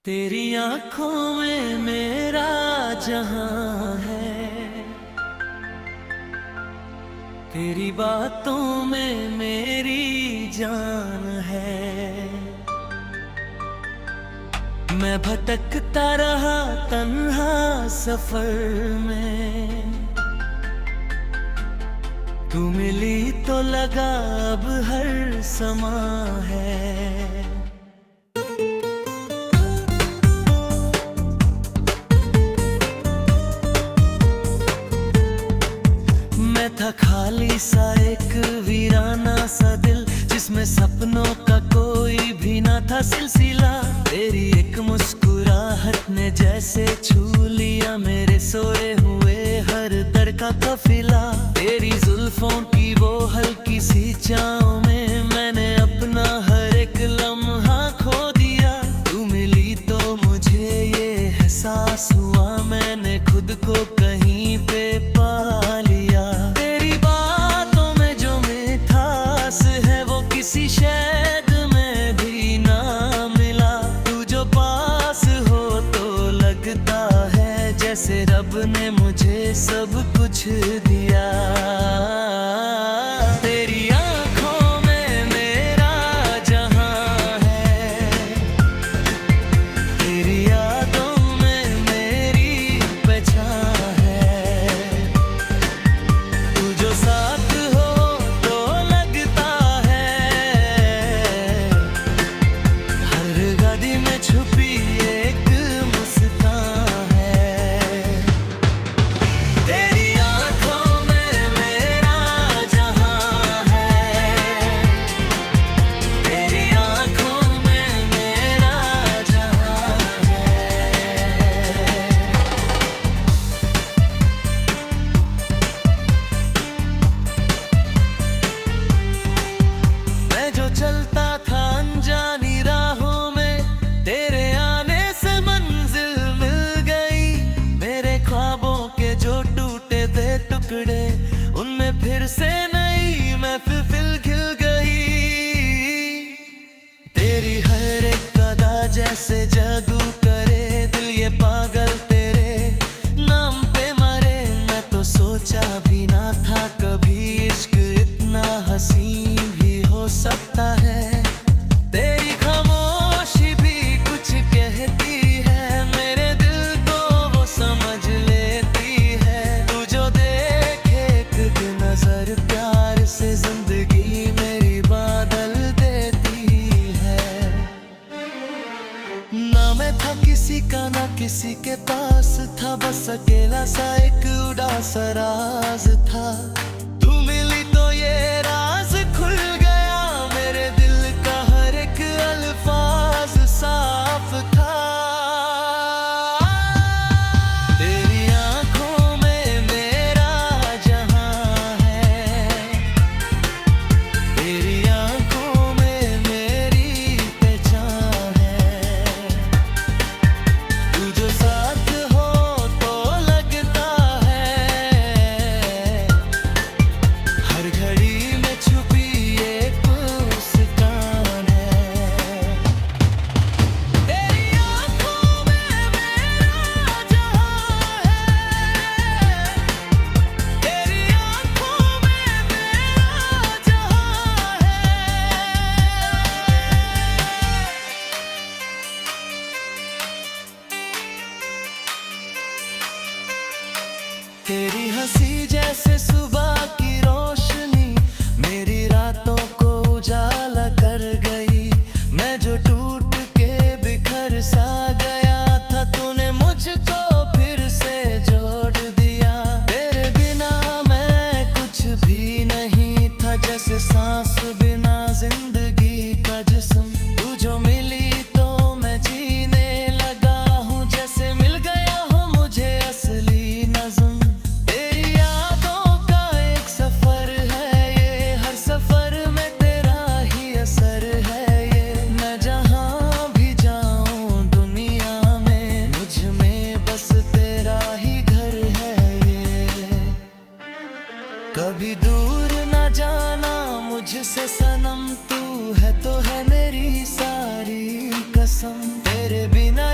तेरी आंखों में मेरा जहां है, तेरी बातों में मेरी जान है। मैं भटकता रहा तन्हा सफर में, तू मिली तो लगा अब हर समा है। मैं था खाली सा एक वीराना सा दिल, जिसमें सपनों का कोई भी ना था सिलसिला। तेरी एक मुस्कुराहट ने जैसे छू लिया मेरे सोए हुए हर दर का कफिला। तेरी जुल्फों की वो हल्की सी छाँव में मैंने अपना हर एक लम्हा खो दिया। तू मिली तो मुझे ये एहसास हुआ, मैंने खुद को कहीं पे पा लिया। तेरी बातों में जो मिठास है वो किसी शहद में भी ना मिला। तू जो पास हो तो लगता है जैसे रब ने मुझे सब कुछ दिया। तेरी आंखों में मेरा जहां है, तेरी यादों में मेरी पहचान है। तू जो साथ हो तो लगता है हर गली में छुपी एक मुस्कान है। तेरी आंखों में मेरा जहां है, तेरी आंखों में मेरा जहां है। मैं जो चलता था अनजानी राहों में, तेरे आने से मंजिल मिल गई। मेरे ख्वाबों के जो टूटे थे टुकड़े, उनमें फिर से नई महफिल खिल गई। तेरी हर एक अदा जैसे जादू करे, दिल ये पागल तेरे नाम पे मरे। मैं तो सोचा भी ना था कभी इश्क इतना हसीन भी हो सकता है। तेरी खामोशी भी कुछ कहती है, मेरे दिल को वो समझ लेती है। तू जो देखे एक नजर प्यार से जिंदगी मेरी बदल देती है। ना मैं था किसी का ना किसी के पास था, बस अकेला सा एक उदास राज था। तू मिली तो ये राज खुल गया, मेरे दिल का हर एक अल्फाज साफ था। तेरी आंखों में मेरा जहां है, तेरी आंखों में मेरी पहचान है। तू जो साथ हो तो लगता है हर घड़ी में छुपी एक मुस्कान है। तेरी आंखों में मेरा जहां है, तेरी आंखों में मेरा जहां है। तेरी हंसी जैसे सुबह की रोशनी, मेरी रातों को उजाला कर गई। मैं जो टूट के बिखर सा गया था, तूने मुझको फिर से जोड़ दिया। तेरे बिना मैं कुछ भी नहीं था, जैसे सांस बिना जिंदगी का जिस्म। तू जो मिली तो मैं जीने लगा हूँ, जैसे मिल गया हो मुझे असली नज़्म। तेरी यादों का एक सफर है ये, हर सफर में तेरा ही असर है ये। मैं जहाँ भी जाऊँ दुनिया में, मुझ में बस तेरा ही घर है ये। कभी दूर न जाना मुझसे सनम, तू है तो है मेरी सारी कसम। तेरे बिना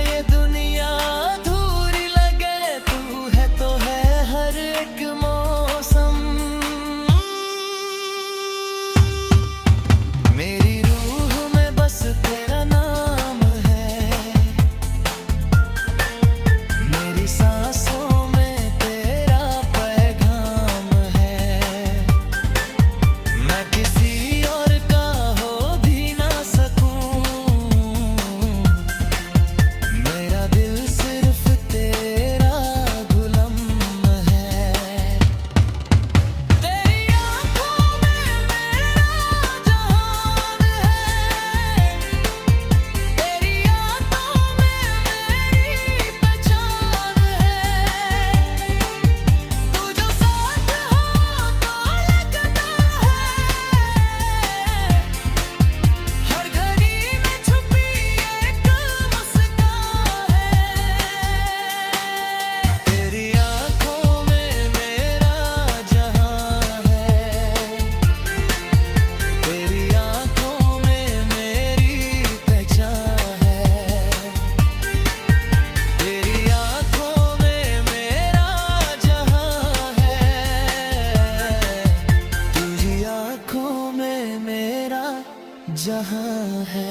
जहां है।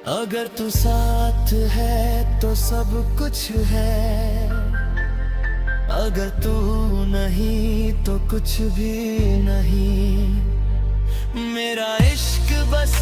अगर तू साथ है तो सब कुछ है, अगर तू नहीं तो कुछ भी नहीं। मेरा इश्क बस